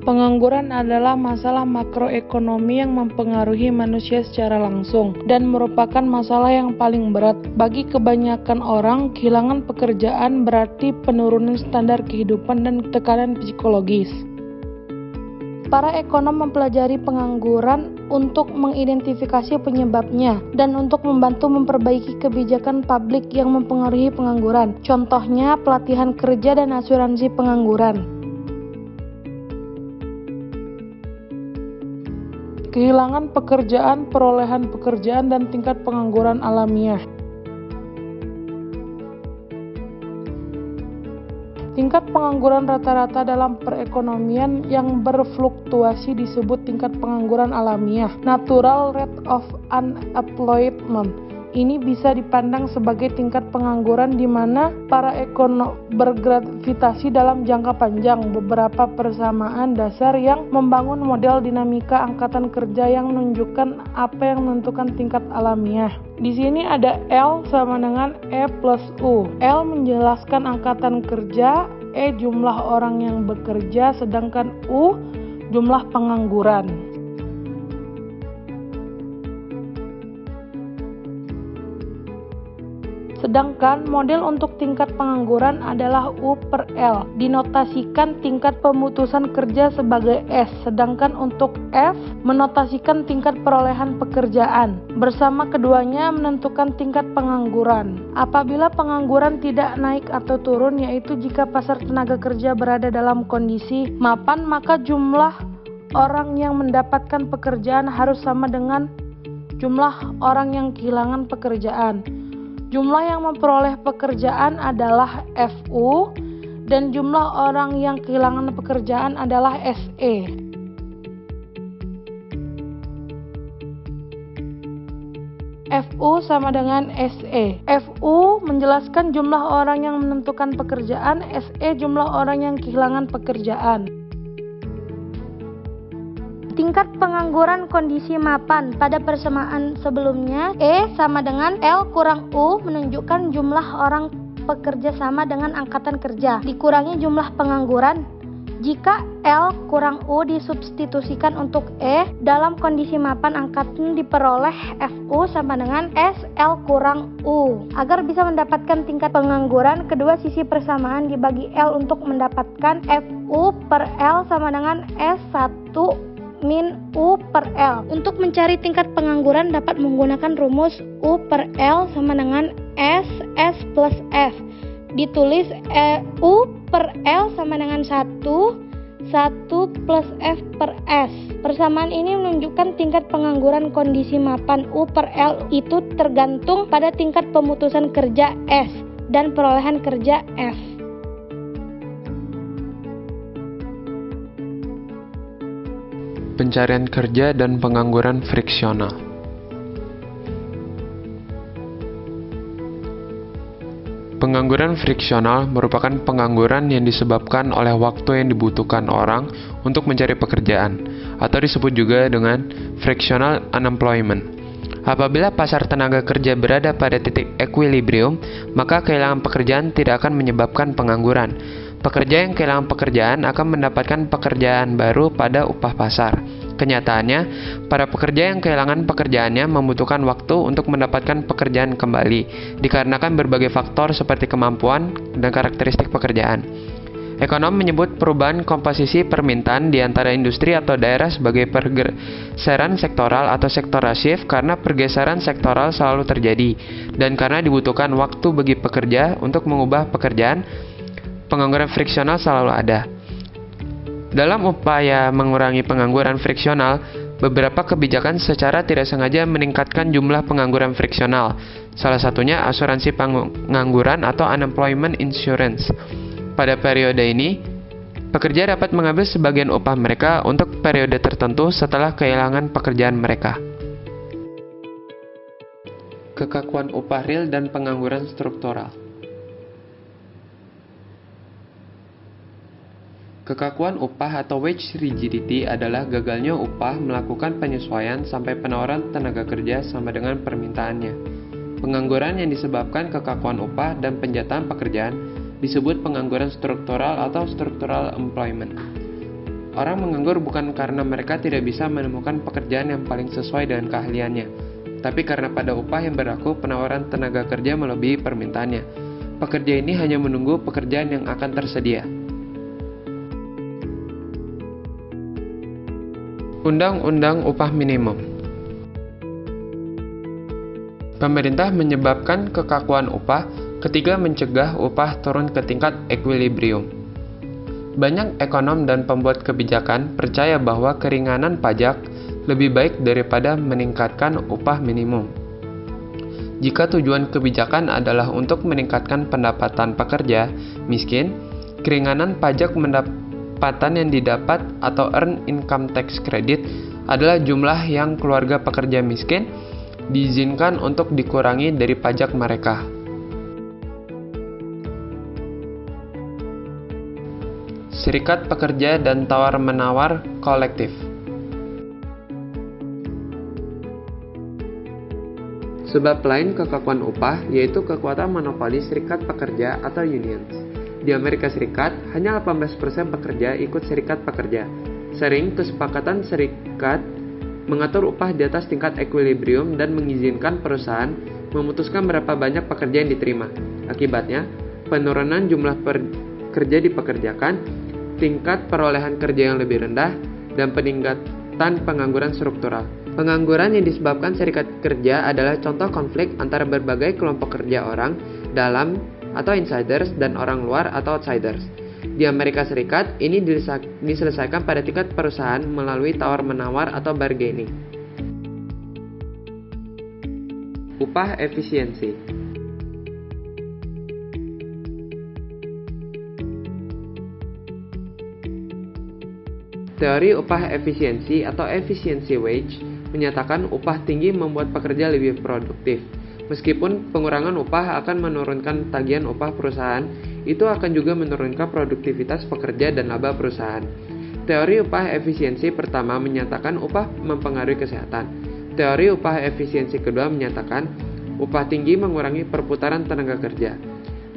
Pengangguran adalah masalah makroekonomi yang mempengaruhi manusia secara langsung dan merupakan masalah yang paling berat. Bagi kebanyakan orang, kehilangan pekerjaan berarti penurunan standar kehidupan dan tekanan psikologis. Para ekonom mempelajari pengangguran untuk mengidentifikasi penyebabnya dan untuk membantu memperbaiki kebijakan publik yang mempengaruhi pengangguran. Contohnya, pelatihan kerja dan asuransi pengangguran. Kehilangan pekerjaan, perolehan pekerjaan, dan tingkat pengangguran alamiah. Tingkat pengangguran rata-rata dalam perekonomian yang berfluktuasi disebut tingkat pengangguran alamiah, natural rate of unemployment. Ini bisa dipandang sebagai tingkat pengangguran di mana para ekonom bergravitasi dalam jangka panjang. Beberapa persamaan dasar yang membangun model dinamika angkatan kerja yang menunjukkan apa yang menentukan tingkat alamiah. Di sini ada L sama dengan E plus U. L menjelaskan angkatan kerja, E jumlah orang yang bekerja, sedangkan U jumlah pengangguran. Sedangkan model untuk tingkat pengangguran adalah U per L. Dinotasikan tingkat pemutusan kerja sebagai S, sedangkan untuk F menotasikan tingkat perolehan pekerjaan. Bersama keduanya menentukan tingkat pengangguran. Apabila pengangguran tidak naik atau turun, yaitu jika pasar tenaga kerja berada dalam kondisi mapan, maka jumlah orang yang mendapatkan pekerjaan harus sama dengan jumlah orang yang kehilangan pekerjaan. Jumlah yang memperoleh pekerjaan adalah FU dan jumlah orang yang kehilangan pekerjaan adalah SE. FU sama dengan SE. FU menjelaskan jumlah orang yang menentukan pekerjaan, SE jumlah orang yang kehilangan pekerjaan. Tingkat pengangguran kondisi mapan. Pada persamaan sebelumnya, E sama dengan L kurang U menunjukkan jumlah orang pekerja sama dengan angkatan kerja dikurangi jumlah pengangguran. Jika L kurang U disubstitusikan untuk E, dalam kondisi mapan angkatan diperoleh FU sama dengan SL kurang U. Agar bisa mendapatkan tingkat pengangguran, kedua sisi persamaan dibagi L untuk mendapatkan FU per L sama dengan S1 min U per L. Untuk mencari tingkat pengangguran dapat menggunakan rumus U per L sama dengan S plus F. Ditulis U per L sama dengan 1 plus F per S. Persamaan ini menunjukkan tingkat pengangguran kondisi mapan. U per L itu tergantung pada tingkat pemutusan kerja S dan perolehan kerja F. Pencarian kerja dan pengangguran friksional. Pengangguran friksional merupakan pengangguran yang disebabkan oleh waktu yang dibutuhkan orang untuk mencari pekerjaan, atau disebut juga dengan frictional unemployment. Apabila pasar tenaga kerja berada pada titik equilibrium, maka kehilangan pekerjaan tidak akan menyebabkan pengangguran. Pekerja yang kehilangan pekerjaan akan mendapatkan pekerjaan baru pada upah pasar. Kenyataannya, para pekerja yang kehilangan pekerjaannya membutuhkan waktu untuk mendapatkan pekerjaan kembali, dikarenakan berbagai faktor seperti kemampuan dan karakteristik pekerjaan. Ekonom menyebut perubahan komposisi permintaan di antara industri atau daerah sebagai pergeseran sektoral atau sektorasif karena pergeseran sektoral selalu terjadi, dan karena dibutuhkan waktu bagi pekerja untuk mengubah pekerjaan, pengangguran friksional selalu ada. Dalam upaya mengurangi pengangguran friksional, beberapa kebijakan secara tidak sengaja meningkatkan jumlah pengangguran friksional. Salah satunya asuransi pengangguran atau unemployment insurance. Pada periode ini, pekerja dapat mengambil sebagian upah mereka untuk periode tertentu setelah kehilangan pekerjaan mereka. Kekakuan upah real dan pengangguran struktural. Kekakuan upah atau wage rigidity adalah gagalnya upah melakukan penyesuaian sampai penawaran tenaga kerja sama dengan permintaannya. Pengangguran yang disebabkan kekakuan upah dan penjatahan pekerjaan disebut pengangguran struktural atau structural employment. orang menganggur bukan karena mereka tidak bisa menemukan pekerjaan yang paling sesuai dengan keahliannya, tapi karena pada upah yang berlaku penawaran tenaga kerja melebihi permintaannya. Pekerja ini hanya menunggu pekerjaan yang akan tersedia. Undang-Undang Upah Minimum. Pemerintah menyebabkan kekakuan upah ketika mencegah upah turun ke tingkat equilibrium. Banyak ekonom dan pembuat kebijakan percaya bahwa keringanan pajak lebih baik daripada meningkatkan upah minimum. Jika tujuan kebijakan adalah untuk meningkatkan pendapatan pekerja miskin, keringanan pajak pendapatan yang didapat atau Earned Income Tax Credit adalah jumlah yang keluarga pekerja miskin diizinkan untuk dikurangi dari pajak mereka. Serikat pekerja dan tawar-menawar kolektif. Sebab lain kekakuan upah yaitu kekuatan monopoli serikat pekerja atau unions. Di Amerika Serikat, hanya 18% pekerja ikut serikat pekerja. Sering kesepakatan serikat mengatur upah di atas tingkat equilibrium dan mengizinkan perusahaan memutuskan berapa banyak pekerja yang diterima. Akibatnya, penurunan jumlah pekerja dipekerjakan, tingkat perolehan kerja yang lebih rendah, dan peningkatan pengangguran struktural. Pengangguran yang disebabkan serikat kerja adalah contoh konflik antara berbagai kelompok kerja orang dalam atau insiders dan orang luar atau outsiders. Di Amerika Serikat, ini diselesaikan pada tingkat perusahaan melalui tawar-menawar atau bargaining. Upah efisiensi. Teori upah efisiensi atau efficiency wage menyatakan upah tinggi membuat pekerja lebih produktif. Meskipun pengurangan upah akan menurunkan tagihan upah perusahaan, itu akan juga menurunkan produktivitas pekerja dan laba perusahaan. Teori upah efisiensi pertama menyatakan upah mempengaruhi kesehatan. Teori upah efisiensi kedua menyatakan upah tinggi mengurangi perputaran tenaga kerja.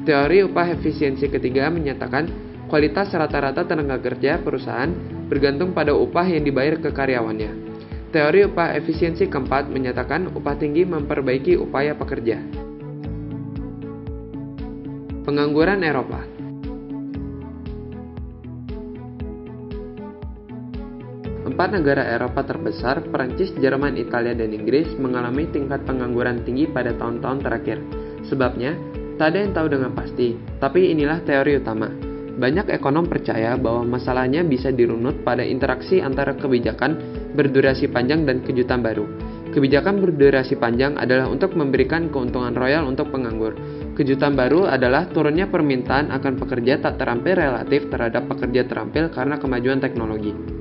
Teori upah efisiensi ketiga menyatakan kualitas rata-rata tenaga kerja perusahaan bergantung pada upah yang dibayar ke karyawannya. Teori upah efisiensi keempat menyatakan upah tinggi memperbaiki upaya pekerja. Pengangguran Eropa. Empat negara Eropa terbesar, Prancis, Jerman, Italia, dan Inggris, mengalami tingkat pengangguran tinggi pada tahun-tahun terakhir. Sebabnya, tak ada yang tahu dengan pasti, tapi inilah teori utama. Banyak ekonom percaya bahwa masalahnya bisa dirunut pada interaksi antara kebijakan berdurasi panjang dan kejutan baru. Kebijakan berdurasi panjang adalah untuk memberikan keuntungan royal untuk penganggur. Kejutan baru adalah turunnya permintaan akan pekerja tak terampil relatif terhadap pekerja terampil karena kemajuan teknologi.